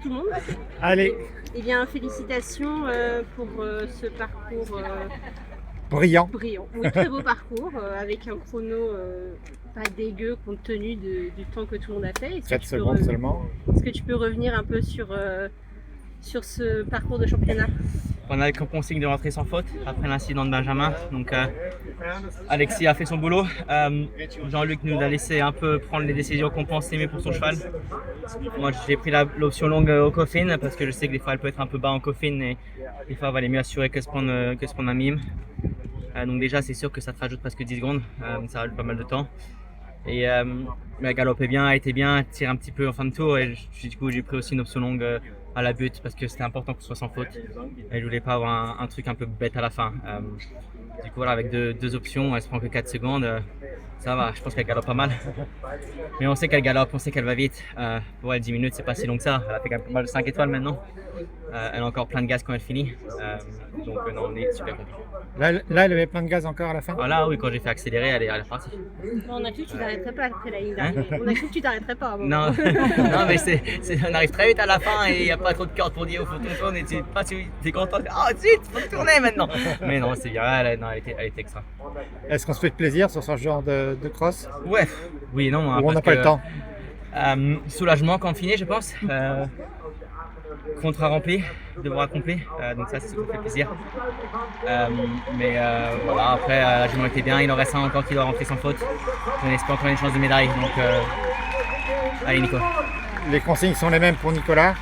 tout le monde. Allez, Eh bien, félicitations pour ce parcours brillant. brillant. Oui, très beau parcours avec un chrono pas dégueu compte tenu du temps que tout le monde a fait. 4 secondes seulement. Est-ce que tu peux revenir un peu sur ce parcours de championnat? On a comme consigne de rentrer sans faute après l'incident de Benjamin. Donc Alexis a fait son boulot. Jean-Luc nous a laissé un peu prendre les décisions qu'on pensait mieux pour son cheval. Moi j'ai pris l'option longue au coffin parce que je sais que des fois elle peut être un peu bas en coffin et des fois elle valait mieux assurer que se prendre un mime. Donc déjà c'est sûr que ça te rajoute presque 10 secondes, ça rajoute pas mal de temps. Et elle galopait bien, elle était bien, elle tire un petit peu en fin de tour et du coup j'ai pris aussi une option longue à la butte parce que c'était important qu'on soit sans faute et je voulais pas avoir un truc un peu bête à la fin. Du coup voilà, avec deux options, elle se prend que 4 secondes, ça va, je pense qu'elle galope pas mal. Mais on sait qu'elle galope, on sait qu'elle va vite. Pour elle 10 minutes c'est pas si long que ça, elle a fait quand même pas mal de 5 étoiles maintenant. Elle a encore plein de gaz quand elle finit, donc non, on est super content. Là, elle avait plein de gaz encore à la fin. Voilà, oui, quand j'ai fait accélérer, elle est partie. On a cru que tu t'arrêterais pas après la ligne d'arrivée. On a cru que tu t'arrêterais pas. Non, non, mais on arrive très vite à la fin et il n'y a pas trop de cordes pour dire faut qu'on tourne et tu es content. Ah, zut, faut tourner maintenant. Mais non, c'est bien, elle était extra. Est-ce qu'on se fait plaisir sur ce genre de cross? Ouais, oui et non. Ou on n'a pas le temps? Soulagement quand on finit, je pense. Contrat rempli, devoir accompli, donc ça c'est ce qui me fait plaisir. Mais voilà, après la jument était bien, il en reste un encore qui doit rentrer sans faute. On espère encore une chance de médaille, donc allez Nico. Les consignes sont les mêmes pour Nicolas?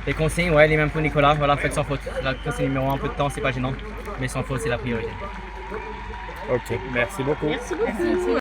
Les consignes, ouais, les mêmes pour Nicolas, voilà, faites sans faute. La consigne numéro 1, un peu de temps, c'est pas gênant, mais sans faute c'est la priorité. Ok, merci beaucoup. Merci beaucoup.